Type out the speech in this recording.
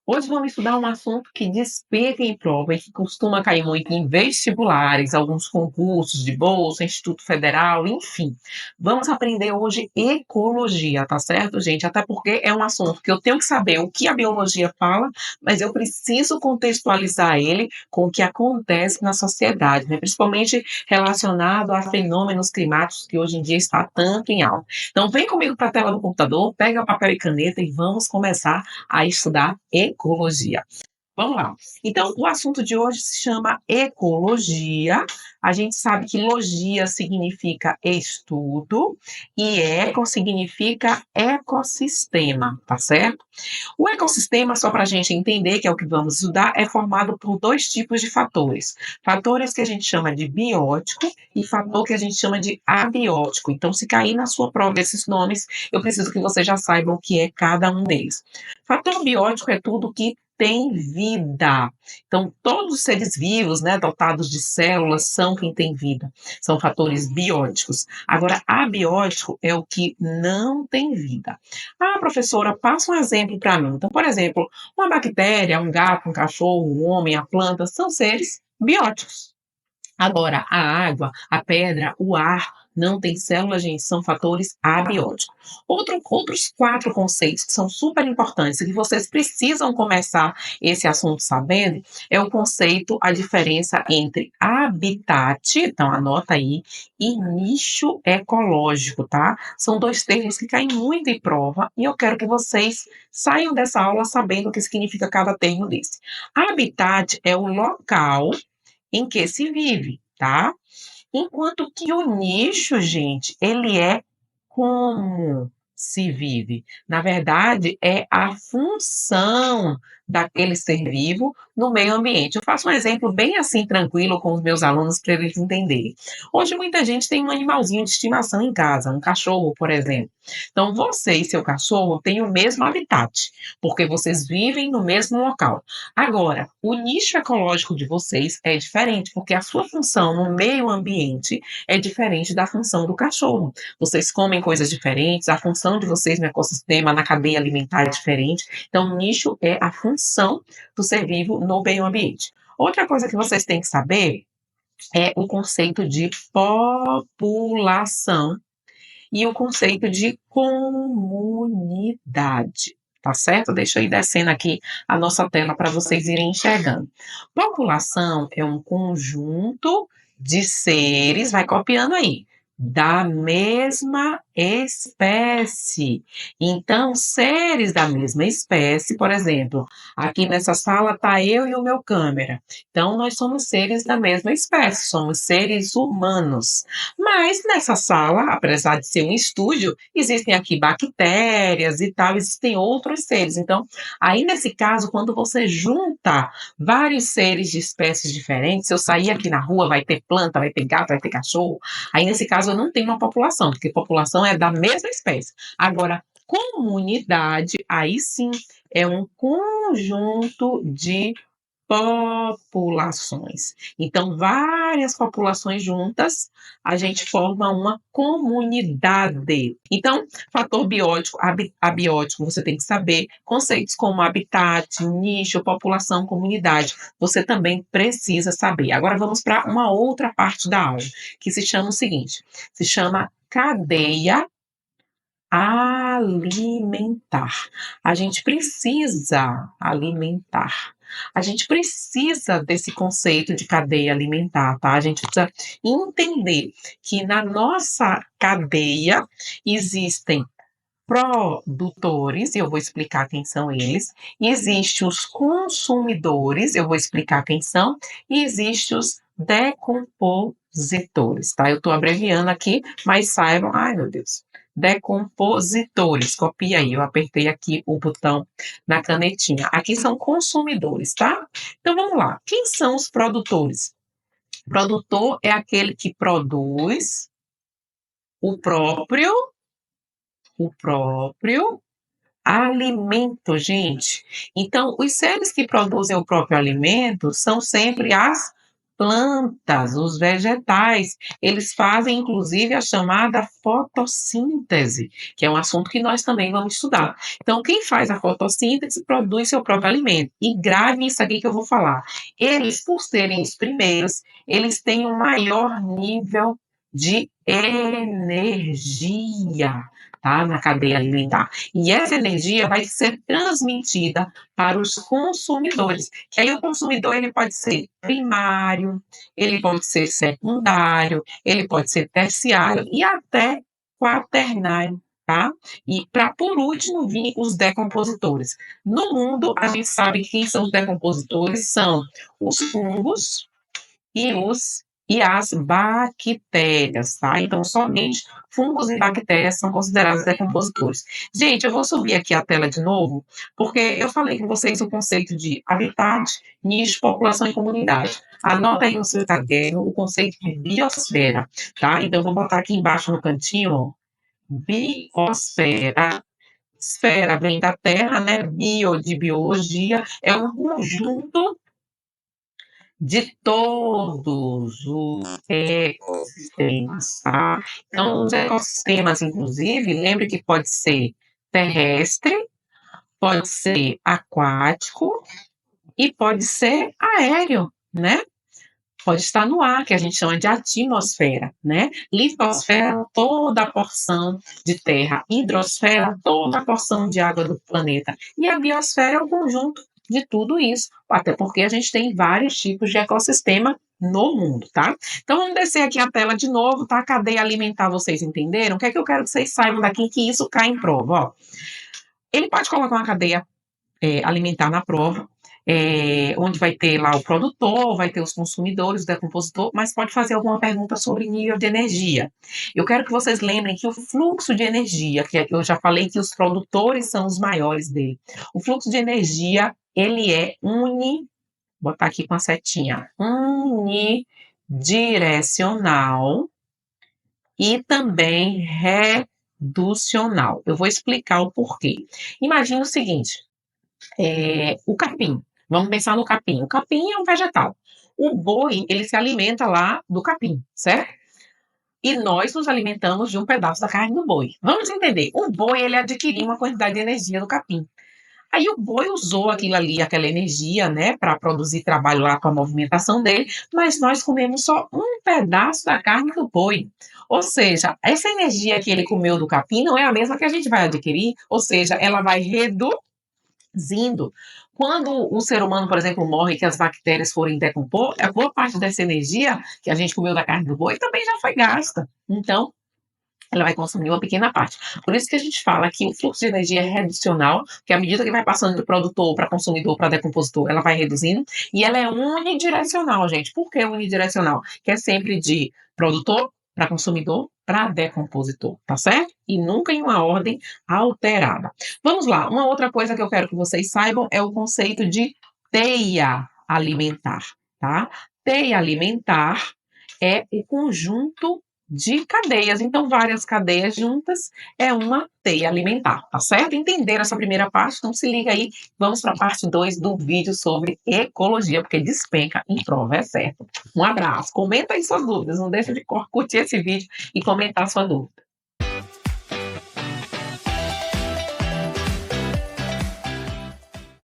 Hoje vamos estudar um assunto que despeca em prova e que costuma cair muito em vestibulares, alguns concursos de bolsa, Instituto Federal, enfim. Vamos aprender hoje ecologia, tá certo, gente? Até porque é um assunto que eu tenho que saber o que a biologia fala, mas eu preciso contextualizar ele com o que acontece na sociedade, né? Principalmente relacionado a fenômenos climáticos que hoje em dia está tanto em alta. Então, vem comigo para a tela do computador, pega papel e caneta e vamos começar a estudar ecologia. Vamos lá. Então, o assunto de hoje se chama ecologia. A gente sabe que logia significa estudo e eco significa ecossistema, tá certo? O ecossistema, só para a gente entender, que é o que vamos estudar, é formado por dois tipos de fatores. Fatores que a gente chama de biótico e fator que a gente chama de abiótico. Então, se cair na sua prova esses nomes, eu preciso que você já saiba o que é cada um deles. Fator biótico é tudo que tem vida. Então, todos os seres vivos, né, dotados de células, são quem tem vida. São fatores bióticos. Agora, abiótico é o que não tem vida. Ah, professora, passa um exemplo para mim. Então, por exemplo, uma bactéria, um gato, um cachorro, um homem, a planta, são seres bióticos. Agora, a água, a pedra, o ar, não tem células, gente, são fatores abióticos. Outros quatro conceitos que são super importantes e que vocês precisam começar esse assunto sabendo é o conceito, a diferença entre habitat, então anota aí, e nicho ecológico, tá? São dois termos que caem muito em prova e eu quero que vocês saiam dessa aula sabendo o que significa cada termo desse. Habitat é o local em que se vive, tá? Enquanto que o nicho, gente, ele é como se vive. Na verdade, é a função daquele ser vivo no meio ambiente. Eu faço um exemplo bem assim tranquilo com os meus alunos para eles entenderem. Hoje muita gente tem um animalzinho de estimação em casa, um cachorro, por exemplo. Então você e seu cachorro têm o mesmo habitat, porque vocês vivem no mesmo local. Agora, o nicho ecológico de vocês é diferente, porque a sua função no meio ambiente é diferente da função do cachorro. Vocês comem coisas diferentes, a função de vocês no ecossistema, na cadeia alimentar é diferente. Então, o nicho é a função do ser vivo no meio ambiente. Outra coisa que vocês têm que saber é o conceito de população e o conceito de comunidade. Tá certo? Deixa eu ir descendo aqui a nossa tela para vocês irem enxergando. População é um conjunto de seres, vai copiando aí, da mesma espécie. Então, seres da mesma espécie, por exemplo, aqui nessa sala está eu e o meu câmera. Então, nós somos seres da mesma espécie, somos seres humanos. Mas nessa sala, apesar de ser um estúdio, existem aqui bactérias e tal, existem outros seres. Então, aí nesse caso, quando você junta vários seres de espécies diferentes, se eu sair aqui na rua, vai ter planta, vai ter gato, vai ter cachorro, aí nesse caso eu não tenho uma população, porque população é da mesma espécie. Agora, comunidade, aí sim, é um conjunto de populações. Então, várias populações juntas, a gente forma uma comunidade. Então, fator biótico, abiótico, você tem que saber. Conceitos como habitat, nicho, população, comunidade, você também precisa saber. Agora vamos para uma outra parte da aula, que se chama o seguinte: se chama cadeia alimentar. A gente precisa alimentar. A gente precisa desse conceito de cadeia alimentar, tá? A gente precisa entender que na nossa cadeia existem produtores, e eu vou explicar quem são eles, e existem os consumidores, eu vou explicar quem são, e existem os decompositores, tá? Eu estou abreviando aqui, mas saibam, ai meu Deus, decompositores, copia aí, eu apertei aqui o botão na canetinha. Aqui são consumidores, tá? Então vamos lá, quem são os produtores? Produtor é aquele que produz o próprio, o próprio alimento, gente. Então, os seres que produzem o próprio alimento são sempre as plantas, os vegetais, eles fazem inclusive a chamada fotossíntese, que é um assunto que nós também vamos estudar. Então, quem faz a fotossíntese produz seu próprio alimento. E grave isso aqui que eu vou falar. Eles, por serem os primeiros, eles têm um maior nível de energia, tá, na cadeia alimentar. E essa energia vai ser transmitida para os consumidores. Que aí o consumidor ele pode ser primário, ele pode ser secundário, ele pode ser terciário e até quaternário, tá? E para por último vir os decompositores. No mundo a gente sabe que quem são os decompositores são os fungos e as bactérias, tá? Então, somente fungos e bactérias são considerados decompositores. Gente, eu vou subir aqui a tela de novo, porque eu falei com vocês o conceito de habitat, nicho, população e comunidade. Anota aí no seu caderno o conceito de biosfera, tá? Então, eu vou botar aqui embaixo no cantinho, ó, biosfera. Esfera vem da terra, né? Bio, de biologia, é um conjunto de todos os ecossistemas, tá? Então, os ecossistemas, inclusive, lembre que pode ser terrestre, pode ser aquático e pode ser aéreo, né? Pode estar no ar, que a gente chama de atmosfera, né? Litosfera, toda a porção de terra. Hidrosfera, toda a porção de água do planeta. E a biosfera é o conjunto de tudo isso, até porque a gente tem vários tipos de ecossistema no mundo, tá? Então vamos descer aqui a tela de novo, tá? A cadeia alimentar, vocês entenderam? O que é que eu quero que vocês saibam daqui que isso cai em prova, ó. Ele pode colocar uma cadeia alimentar na prova, onde vai ter lá o produtor, vai ter os consumidores, o decompositor, mas pode fazer alguma pergunta sobre nível de energia. Eu quero que vocês lembrem que o fluxo de energia, que eu já falei que os produtores são os maiores dele, o fluxo de energia, ele é botar aqui com a setinha, unidirecional e também reducional. Eu vou explicar o porquê. Imagina o seguinte, o capim. Vamos pensar no capim. O capim é um vegetal. O boi, ele se alimenta lá do capim, certo? E nós nos alimentamos de um pedaço da carne do boi. Vamos entender. O boi, ele adquiriu uma quantidade de energia do capim. Aí o boi usou aquilo ali, aquela energia, né, para produzir trabalho lá com a movimentação dele, mas nós comemos só um pedaço da carne do boi. Ou seja, essa energia que ele comeu do capim não é a mesma que a gente vai adquirir, ou seja, ela vai reduzindo. Quando o ser humano, por exemplo, morre, que as bactérias forem decompor, a boa parte dessa energia que a gente comeu da carne do boi também já foi gasta. Então, ela vai consumir uma pequena parte. Por isso que a gente fala que o fluxo de energia é reducional, que à medida que vai passando do produtor para consumidor, para decompositor, ela vai reduzindo, e ela é unidirecional, gente. Por que unidirecional? Que é sempre de produtor para consumidor para decompositor, tá certo? E nunca em uma ordem alterada. Vamos lá, uma outra coisa que eu quero que vocês saibam é o conceito de teia alimentar, tá? Teia alimentar é o conjunto de cadeias. Então, várias cadeias juntas é uma teia alimentar, tá certo? Entenderam essa primeira parte? Então, se liga aí. Vamos para a parte 2 do vídeo sobre ecologia, porque despenca em prova, é certo. Um abraço. Comenta aí suas dúvidas. Não deixa de curtir esse vídeo e comentar sua dúvida.